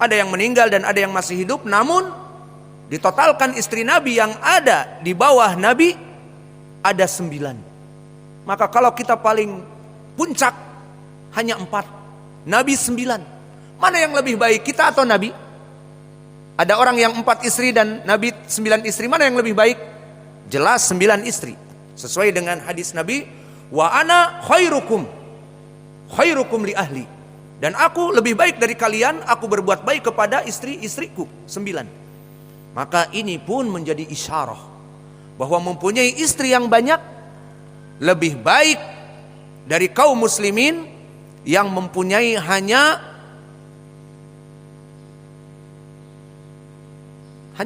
Ada yang meninggal dan ada yang masih hidup, namun ditotalkan istri Nabi yang ada di bawah Nabi ada 9. Maka kalau kita paling puncak hanya 4, Nabi 9. Mana yang lebih baik, kita atau Nabi? Ada orang yang 4 istri dan Nabi 9 istri, mana yang lebih baik? Jelas 9 istri. Sesuai dengan hadis Nabi, wa ana khairukum li ahli. Dan aku lebih baik dari kalian, aku berbuat baik kepada istri-istriku 9. Maka ini pun menjadi isyarah bahwa mempunyai istri yang banyak lebih baik dari kaum muslimin yang mempunyai hanya 1.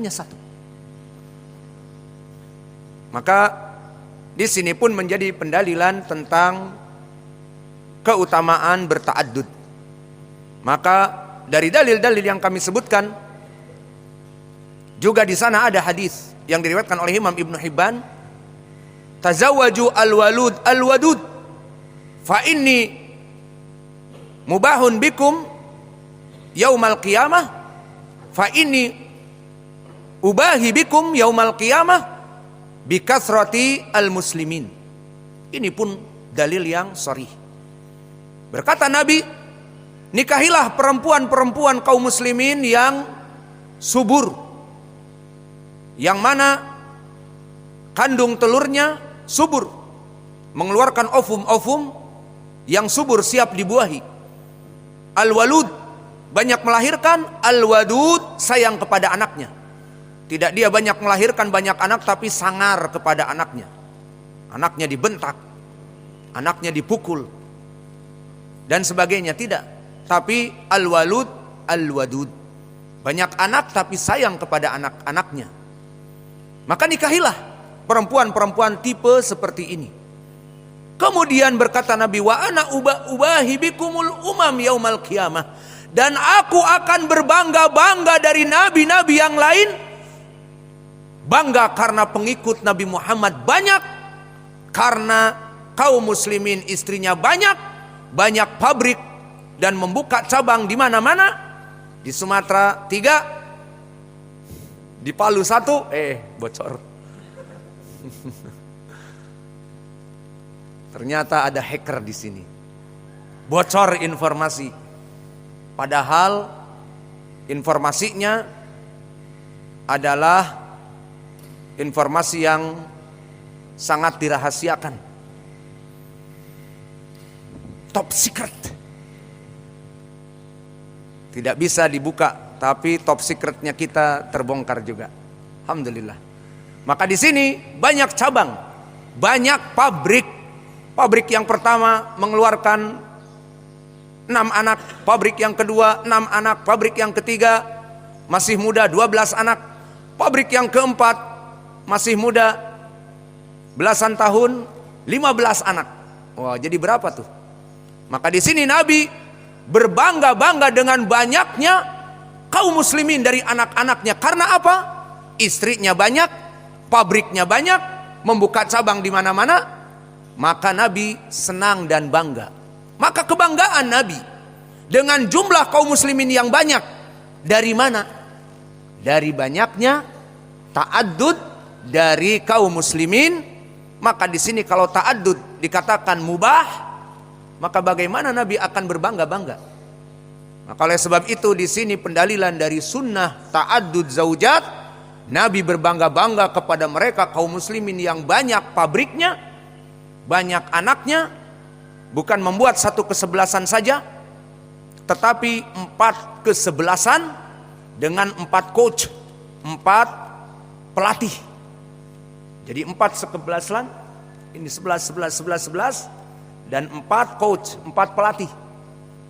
Maka di sini pun menjadi pendalilan tentang keutamaan berta'addud. Maka dari dalil-dalil yang kami sebutkan juga di sana ada hadis yang diriwayatkan oleh Imam Ibnu Hibban, tazawwaju al-wadud fa inni mubahun bikum yaumal qiyamah fa inni ubahi bikum yaumal qiyamah bikasrati al-muslimin. Ini pun dalil yang sharih. Berkata Nabi, nikahilah perempuan-perempuan kaum muslimin yang subur, yang mana kandung telurnya subur, mengeluarkan ovum-ovum yang subur siap dibuahi. Al-walud, banyak melahirkan. Al-wadud, sayang kepada anaknya. Tidak dia banyak melahirkan banyak anak tapi sangar kepada anaknya. Anaknya dibentak, anaknya dipukul dan sebagainya, tidak. Tapi al-walud, al-wadud, banyak anak tapi sayang kepada anak-anaknya. Maka nikahilah perempuan-perempuan tipe seperti ini. Kemudian berkata Nabi, wa ana ubahi bikumul umam yaumal qiyamah, dan aku akan berbangga-bangga dari nabi-nabi yang lain. Bangga karena pengikut Nabi Muhammad banyak, karena kaum muslimin istrinya banyak pabrik dan membuka cabang di mana-mana. Di Sumatera 3, di Palu 1, bocor. Ternyata ada hacker di sini. Bocor informasi. Padahal informasinya adalah informasi yang sangat dirahasiakan. Top secret. Tidak bisa dibuka, tapi top secretnya kita terbongkar juga. Alhamdulillah. Maka di sini banyak cabang, banyak pabrik. Pabrik yang pertama mengeluarkan 6 anak, pabrik yang kedua 6 anak, pabrik yang ketiga masih muda 12 anak, pabrik yang keempat masih muda belasan tahun 15 anak. Wah, jadi berapa tuh? Maka di sini Nabi berbangga-bangga dengan banyaknya kaum muslimin dari anak-anaknya. Karena apa? Istrinya banyak, pabriknya banyak, membuka cabang di mana-mana. Maka Nabi senang dan bangga. Maka kebanggaan Nabi dengan jumlah kaum muslimin yang banyak, dari mana? Dari banyaknya ta'addud dari kaum muslimin. Maka di sini kalau ta'addud dikatakan mubah, maka bagaimana Nabi akan berbangga-bangga? Maka oleh sebab itu di sini pendalilan dari sunnah ta'addud zaujat. Nabi berbangga-bangga kepada mereka kaum muslimin yang banyak pabriknya, banyak anaknya, bukan membuat satu kesebelasan saja, tetapi 4 kesebelasan dengan 4 coach, 4 pelatih. Jadi 4 kesebelasan, ini 11 dan 4 coach, 4 pelatih.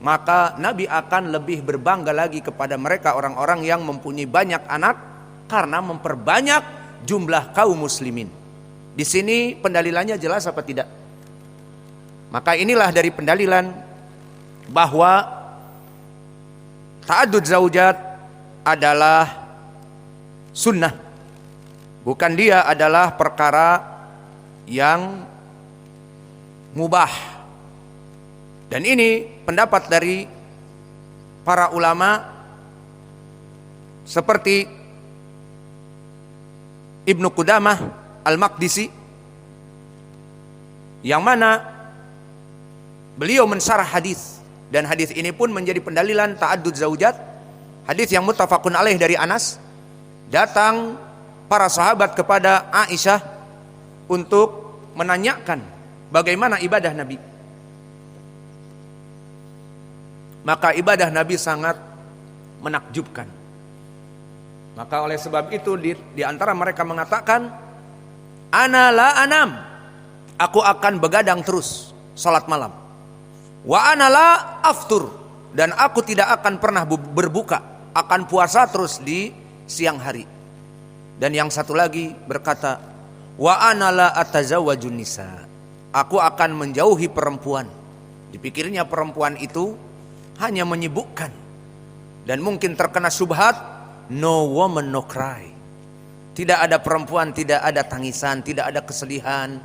Maka Nabi akan lebih berbangga lagi kepada mereka orang-orang yang mempunyai banyak anak, karena memperbanyak jumlah kaum muslimin. Di sini pendalilannya jelas apa tidak? Maka inilah dari pendalilan bahwa ta'addud zaujat adalah sunnah. Bukan dia adalah perkara yang mubah. Dan ini pendapat dari para ulama seperti Ibnu Qudamah Al-Maqdisi, yang mana beliau mensyarah hadis, dan hadis ini pun menjadi pendalilan ta'addud zaujat. Hadis yang muttafaqun alaih dari Anas, datang para sahabat kepada Aisyah untuk menanyakan bagaimana ibadah Nabi. Maka ibadah Nabi sangat menakjubkan. Maka oleh sebab itu di antara mereka mengatakan, ana la anam, aku akan begadang terus salat malam. Wa ana la aftur, dan aku tidak akan pernah berbuka, akan puasa terus di siang hari. Dan yang satu lagi berkata, wa ana la atazawwajun nisa, aku akan menjauhi perempuan. Dipikirnya perempuan itu hanya menyibukkan, dan mungkin terkena syubhat, no woman no cry. Tidak ada perempuan, tidak ada tangisan, tidak ada kesedihan,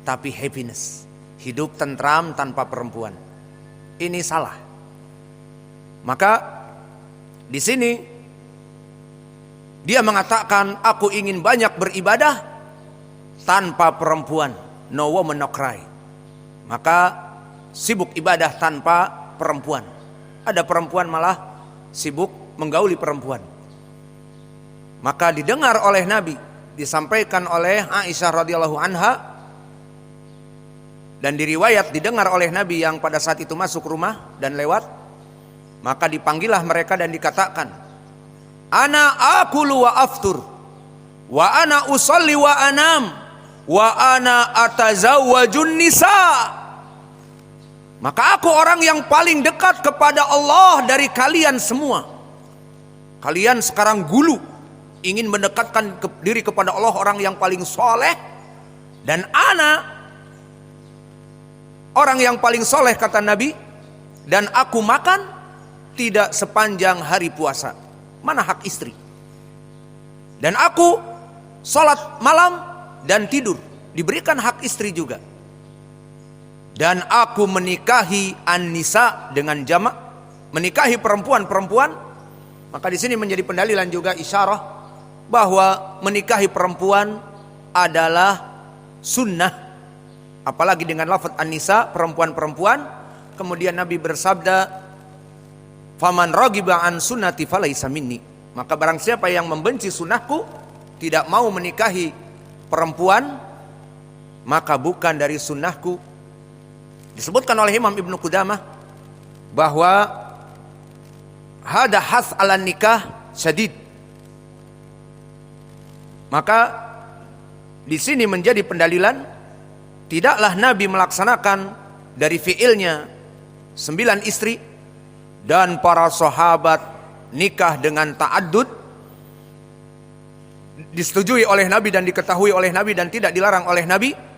tapi happiness, hidup tentram tanpa perempuan. Ini salah. Maka di sini dia mengatakan, aku ingin banyak beribadah tanpa perempuan, no woman no cry. Maka sibuk ibadah tanpa perempuan. Ada perempuan malah sibuk menggauli perempuan. Maka didengar oleh Nabi, disampaikan oleh Aisyah radhiyallahu anha, dan diriwayat didengar oleh Nabi yang pada saat itu masuk rumah dan lewat. Maka dipanggillah mereka dan dikatakan, ana akulu wa aftur, wa ana usalli wa anam, wa ana atazawwajun nisa. Maka aku orang yang paling dekat kepada Allah dari kalian semua. Kalian sekarang gulu ingin mendekatkan diri kepada Allah, orang yang paling soleh, dan ana orang yang paling soleh, kata Nabi, dan aku makan tidak sepanjang hari puasa. Mana hak istri? Dan aku sholat malam dan tidur, diberikan hak istri juga. Dan aku menikahi an-nisa dengan jamak, menikahi perempuan-perempuan. Maka di sini menjadi pendalilan juga isyarah bahwa menikahi perempuan adalah sunnah, apalagi dengan lafaz an-nisa, perempuan-perempuan. Kemudian Nabi bersabda, faman ragiba an sunnati falaysa minni, maka barang siapa yang membenci sunnahku, tidak mau menikahi perempuan, maka bukan dari sunnahku. Disebutkan oleh Imam Ibnu Qudamah bahwa hada has ala nikah syadid. Maka di sini menjadi pendalilan, tidaklah Nabi melaksanakan dari fiilnya 9 istri, dan para sahabat nikah dengan ta'addud, disetujui oleh Nabi dan diketahui oleh Nabi dan tidak dilarang oleh Nabi.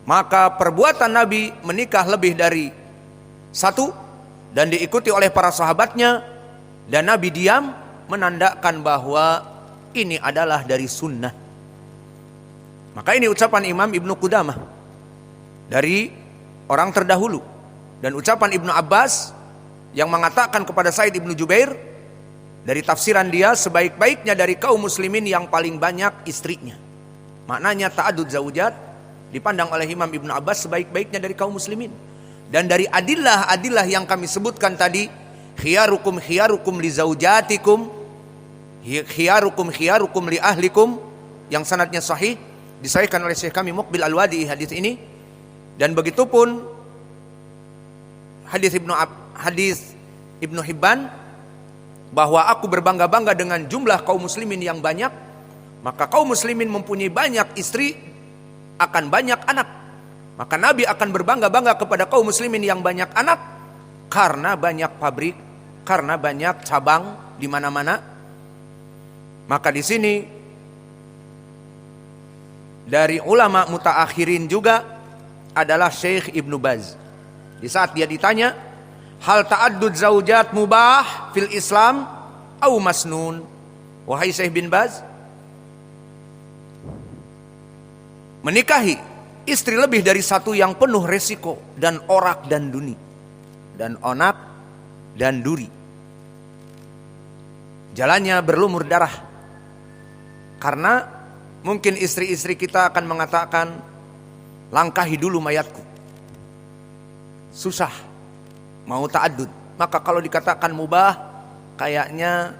Maka perbuatan Nabi menikah lebih dari 1 dan diikuti oleh para sahabatnya, dan Nabi diam, menandakan bahwa ini adalah dari sunnah. Maka ini ucapan Imam Ibnu Qudamah dari orang terdahulu, dan ucapan Ibnu Abbas yang mengatakan kepada Said Ibnu Jubair, dari tafsiran dia, sebaik-baiknya dari kaum muslimin yang paling banyak istrinya. Maknanya ta'addud zaujat dipandang oleh Imam Ibnu Abbas sebaik-baiknya dari kaum muslimin. Dan dari adillah yang kami sebutkan tadi, khiyarukum khiyarukum li zaujatikum, khiyarukum li ahlikum, yang sanadnya sahih, disahihkan oleh Syekh kami Muqbil Al-Wadi hadis ini. Dan begitupun hadis Ibnu Hibban, bahwa aku berbangga-bangga dengan jumlah kaum muslimin yang banyak. Maka kaum muslimin mempunyai banyak istri, akan banyak anak. Maka Nabi akan berbangga-bangga kepada kaum muslimin yang banyak anak, karena banyak pabrik, karena banyak cabang di mana-mana. Maka di sini dari ulama mutaakhirin juga adalah Syekh Ibnu Baz. Di saat dia ditanya, hal ta'addud zaujat mubah fil Islam au masnun? Wahai Syekh bin Baz, menikahi istri lebih dari 1 yang penuh resiko dan orak dan duni dan onak dan duri. jalannya berlumur darah. Karena mungkin istri-istri kita akan mengatakan, langkahi dulu mayatku. Susah mau ta'addud. Maka kalau dikatakan mubah, kayaknya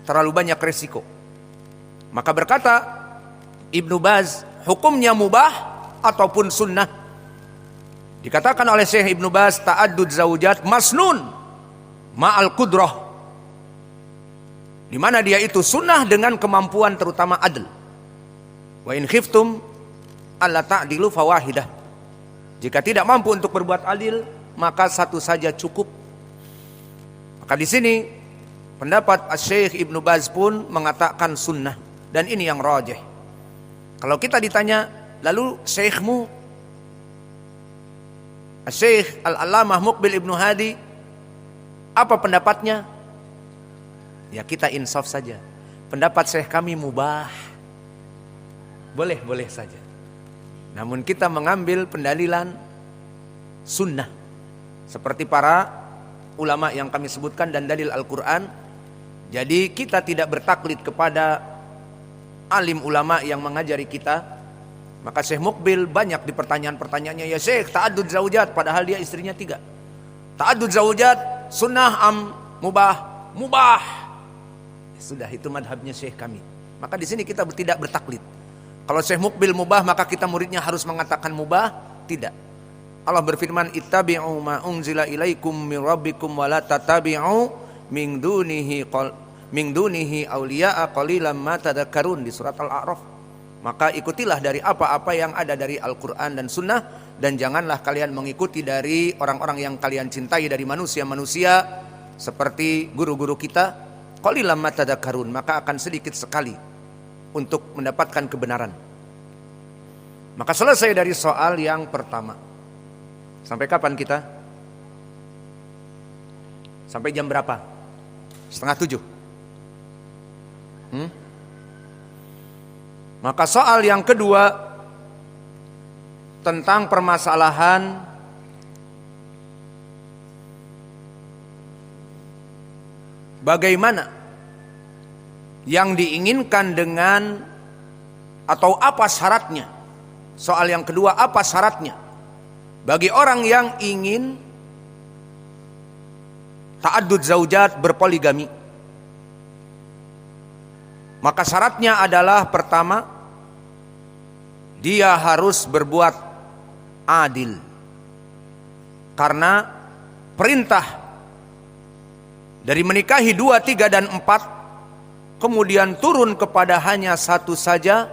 terlalu banyak resiko. Maka berkata Ibnu Baz, hukumnya mubah ataupun sunnah. Dikatakan oleh Syekh Ibnu Baz, ta'addud zaujat masnun ma'al qudrah, di mana dia itu sunnah dengan kemampuan terutama adl. Wa in khiftum alla ta'dilu fawahidah. Jika tidak mampu untuk berbuat adil, maka satu saja cukup. Maka di sini pendapat Syekh Ibnu Baz pun mengatakan sunnah, dan ini yang rajih. Kalau kita ditanya, lalu syekhmu Syekh Al-Allamah Muqbil Ibnu Hadi apa pendapatnya? Ya kita insaf saja. Pendapat syekh kami mubah. Boleh saja. Namun kita mengambil pendalilan sunnah. Seperti para ulama yang kami sebutkan dan dalil Al-Quran. Jadi kita tidak bertaklid kepada alim ulama yang mengajari kita. Maka Syekh Muqbil banyak di pertanyaan-pertanyaannya, ya Syekh, ta'addud zaujat, padahal dia istrinya 3. Ta'addud zaujat sunnah mubah. Sudah, itu madhabnya Syekh kami. Maka di sini kita tidak bertaklid. Kalau Syekh Muqbil mubah, maka kita muridnya harus mengatakan mubah? Tidak. Allah berfirman, ittabi'u ma unzila ilaikum min rabbikum wa la tatabi'u min dunihi awliya'a qalilan ma tadhakkarun, di surat Al-A'raf. Maka ikutilah dari apa-apa yang ada dari Al-Quran dan Sunnah, dan janganlah kalian mengikuti dari orang-orang yang kalian cintai dari manusia-manusia seperti guru-guru kita. Qalilan ma tadhakkarun, maka akan sedikit sekali untuk mendapatkan kebenaran. Maka selesai dari soal yang pertama. Sampai kapan kita? Sampai jam berapa? 6:30. Maka soal yang kedua tentang permasalahan bagaimana yang diinginkan dengan, atau apa syaratnya. Soal yang kedua, apa syaratnya bagi orang yang ingin ta'addud zaujat, berpoligami. Maka syaratnya adalah pertama, dia harus berbuat adil. Karena perintah dari menikahi 2, 3, dan 4 kemudian turun kepada hanya 1 saja,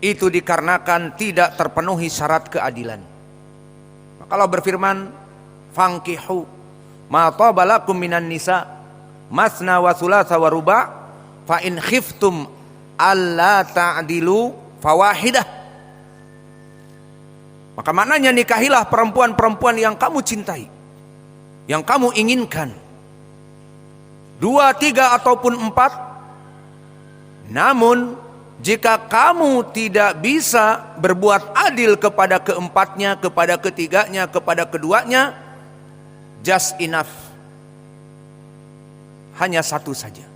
itu dikarenakan tidak terpenuhi syarat keadilan. Maka Allah berfirman, fankihu ma taba lakum minan nisa masna wa thulatha wa ruba' fa in khiftum alla ta'dilu fawahidah. Maka maknanya, nikahilah perempuan-perempuan yang kamu cintai, yang kamu inginkan, 2, 3 ataupun 4. Namun jika kamu tidak bisa berbuat adil kepada keempatnya, kepada ketiganya, kepada keduanya, just enough, hanya 1 saja.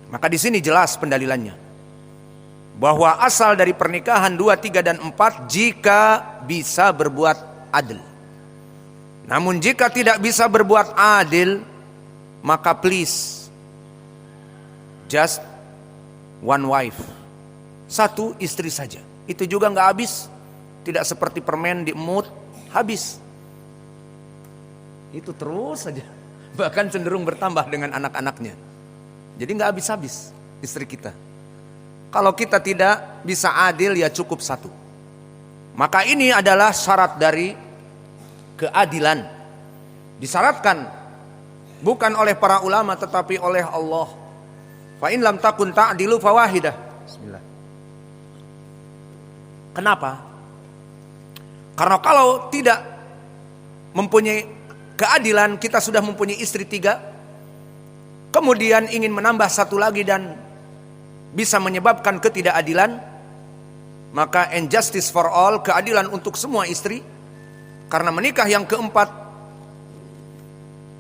Maka di sini jelas pendalilannya, bahwa asal dari pernikahan 2, 3, dan 4 jika bisa berbuat adil. Namun jika tidak bisa berbuat adil, maka please just one wife, 1 istri saja. Itu juga nggak habis, tidak seperti permen diemut habis. Itu terus saja, bahkan cenderung bertambah dengan anak-anaknya. Jadi nggak habis-habis istri kita. Kalau kita tidak bisa adil, ya cukup 1. Maka ini adalah syarat dari keadilan. Disyaratkan bukan oleh para ulama tetapi oleh Allah. Fa in lam takun ta'dilu fawahidah. Bismillah. Kenapa? Karena kalau tidak mempunyai keadilan, kita sudah mempunyai istri 3, kemudian ingin menambah 1 lagi dan bisa menyebabkan ketidakadilan, maka injustice for all, keadilan untuk semua istri. Karena menikah yang keempat